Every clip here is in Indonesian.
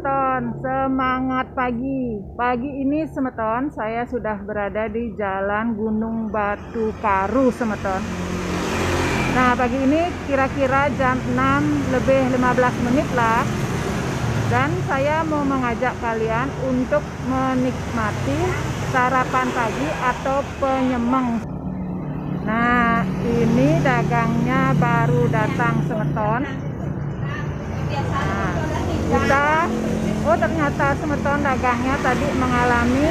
semeton, semangat pagi. Pagi ini semeton, saya sudah berada di Jalan Gunung Batu Karu semeton. Nah, pagi ini kira-kira jam 6:15 lah. Dan saya mau mengajak kalian untuk menikmati sarapan pagi atau penyemeng. Nah, ini dagangnya baru datang semeton. Nah, ternyata semeton dagangnya tadi mengalami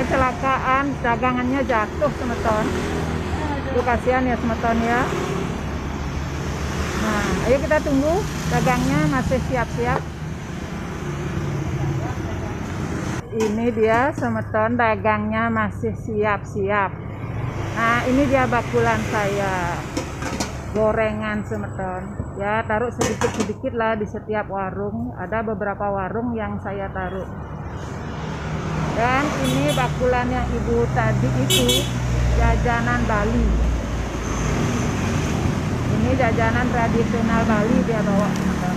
kecelakaan, dagangannya jatuh semeton. Itu kasihan ya semeton ya. Nah, ayo kita tunggu, dagangnya masih siap-siap. Ini dia semeton, dagangnya masih siap-siap. Nah, ini dia bakulan saya, gorengan semeton. Ya, taruh sedikit-sedikit lah di setiap warung. Ada beberapa warung yang saya taruh. Dan ini bakulan yang ibu tadi itu jajanan Bali. Ini jajanan tradisional Bali dia bawa semeton.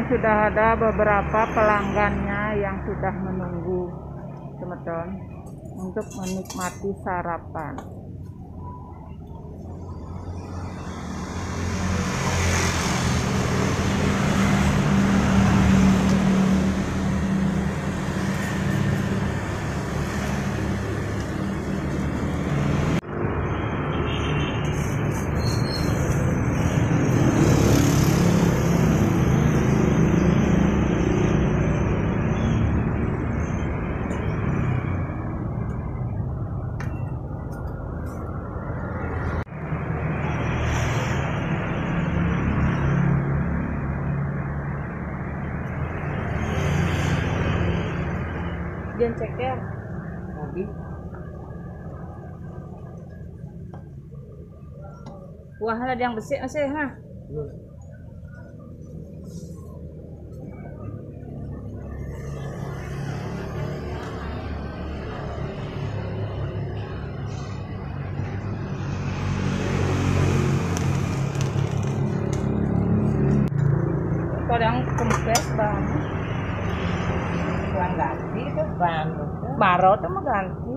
Sudah ada beberapa pelanggannya yang sudah menunggu semeton untuk menikmati sarapan. Jangan ceker. Wah, ada yang bersih masih ha. Kadang kempes banget. Ganti itu baru tuh mau ganti.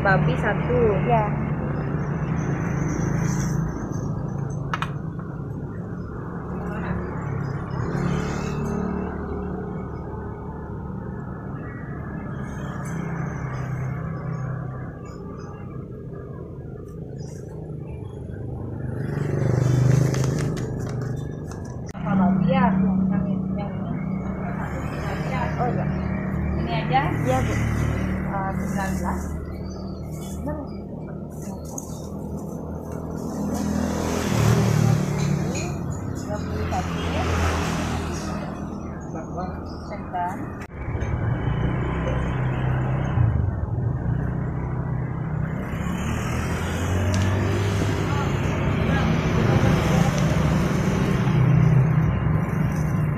babi 1. Ya. Apa babi ya? Yang ini. Oh ya. Ini aja. Iya, Bu. 19.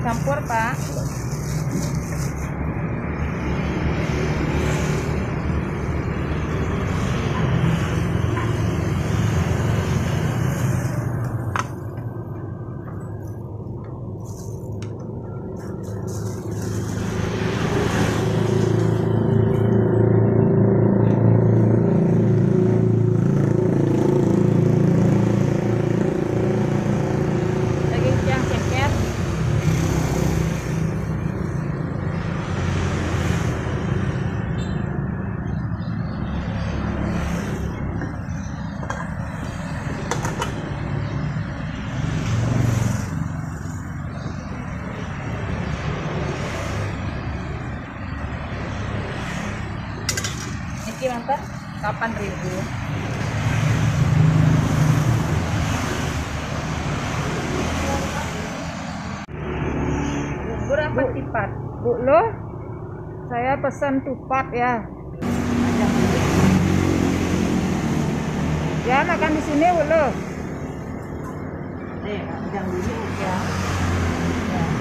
Campur, Pak. Daging siang ceker. Niki mantan 8.000. Bubur apa Bu. tipat? Bu, loh. Saya pesan tupat ya. Ya, makan di sini, Bu, loh. Yang dulu ya. Isinya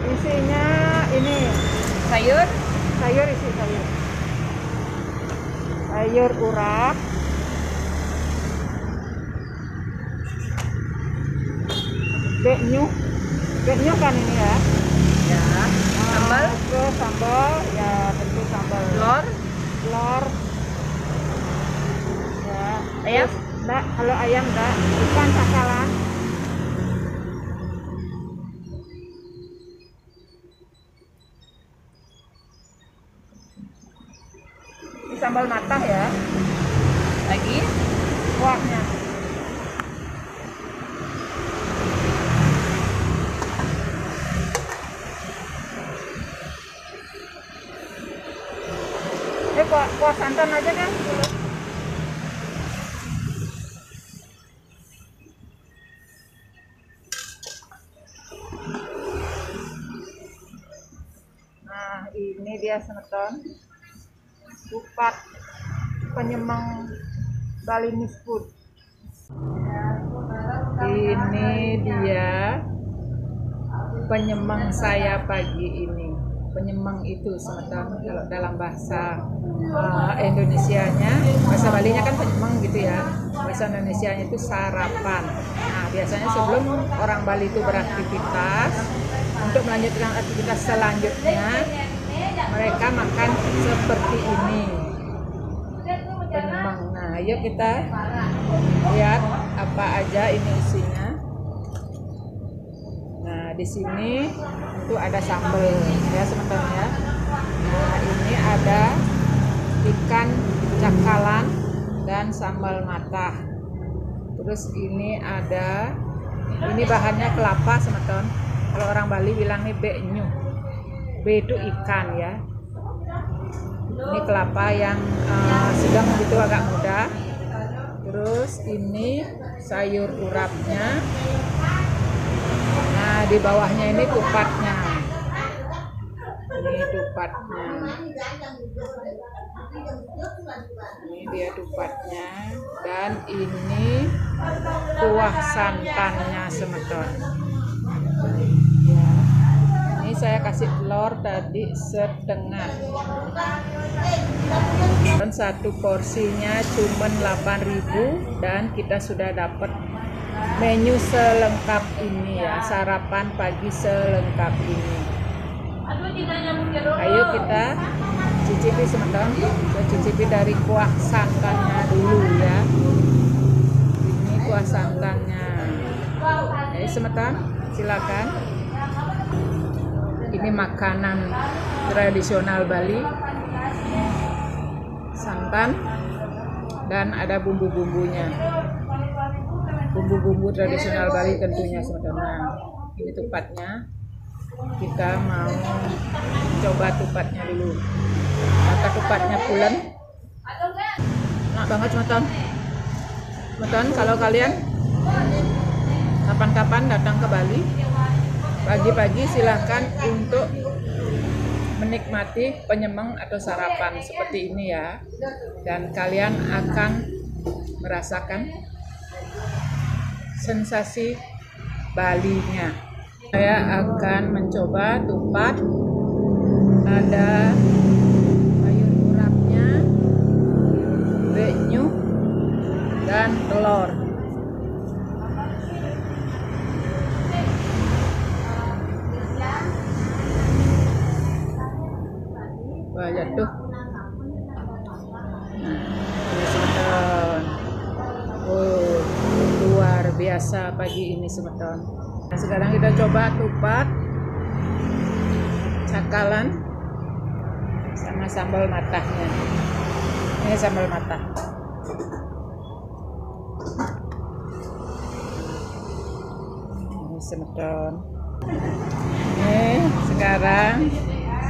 Isinya ini sayur. sayur, isi sayur. Sayur urap, beknyu kan ini ya. Ya. Sambal. Terus sambal, ya tentu sambal. Telur. Telur. Ya. Ayam? Terus, enggak, kalau ayam enggak, ikan cakalang. Ini sambal matah ya, Lagi. kuahnya. Kuah santan aja kan? Nah, ini dia semeton. Tupat penyemang Balinese food. Ini dia penyemang saya pagi ini. Penyemang itu semeton kalau dalam bahasa Indonesianya, bahasa Balinya kan penyemang gitu ya. Bahasa Indonesianya itu sarapan. Nah, biasanya sebelum orang Bali itu beraktivitas, untuk melanjutkan aktivitas selanjutnya, mereka makan seperti ini. Penyemang. Nah, yuk kita lihat apa aja ini isinya. Nah, di sini itu ada sambal ya sebentar ya. Nah, ini ada ikan cakalang dan sambal matah. Terus ini ada, ini bahannya kelapa semeton. Kalau orang Bali bilang nih beknyu. B itu ikan ya. Ini kelapa yang sedang gitu agak muda. Terus ini sayur urapnya. Nah, di bawahnya ini tupatnya. Ini tupatnya. Ini dia tupatnya. Dan ini kuah santannya semeton. Ya. Ini saya kasih telur tadi setengah. Dan satu porsinya cuma 8.000 dan kita sudah dapat menu selengkap ini ya, sarapan pagi selengkap ini. Ayo kita cicipi sebentar. Saya cicipi dari kuah santannya dulu ya. Ini kuah santannya. Ayo sebentar, silakan. Ini makanan tradisional Bali, santan dan ada bumbu-bumbunya. Bumbu-bumbu tradisional Bali tentunya sebenarnya. Ini tupatnya. Kita mau coba tupatnya dulu. Maka tupatnya pulen. Enak banget teman-teman. Kalau kalian kapan-kapan datang ke Bali, pagi-pagi silahkan untuk menikmati penyemang atau sarapan seperti ini ya. Dan kalian akan merasakan sensasi Balinya. Saya akan mencoba tupat, ada sayur urapnya, beknyu, dan telur. Wah, jatuh. Ini semeton. Oh, luar biasa pagi ini semeton. Nah, sekarang kita coba tupat cakalan sama sambal matahnya. Ini sambal matah. Ini semeton. Ini sekarang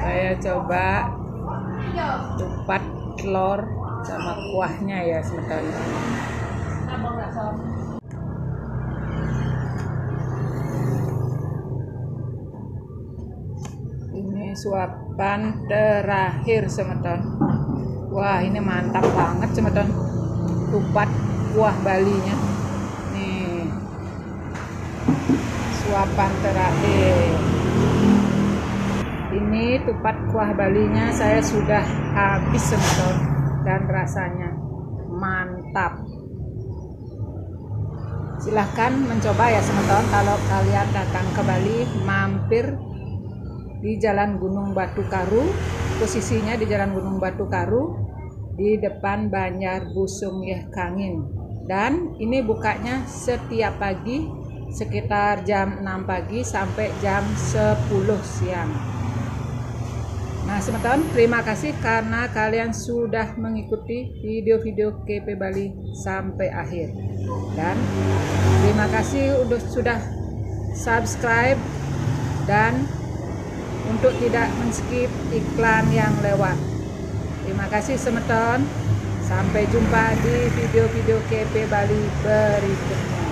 saya coba tupat telur sama kuahnya ya sebentar. Ini suapan terakhir semeton. Wah, ini mantap banget semeton. Tupat kuah Balinya. Nih. Suapan terakhir. Ini tupat kuah Balinya saya sudah habis semeton dan rasanya mantap. Silahkan mencoba ya semeton. Kalau kalian datang ke Bali, mampir di Jalan Gunung Batu Karu. Posisinya di Jalan Gunung Batu Karu di depan Banjar Busung Yeh Kangin. Dan ini bukanya setiap pagi sekitar jam 6 pagi sampai jam 10 siang. Nah teman-teman, terima kasih karena kalian sudah mengikuti video-video KP Bali sampai akhir. Dan terima kasih sudah subscribe dan untuk tidak men-skip iklan yang lewat. Terima kasih teman-teman. Sampai jumpa di video-video KP Bali berikutnya.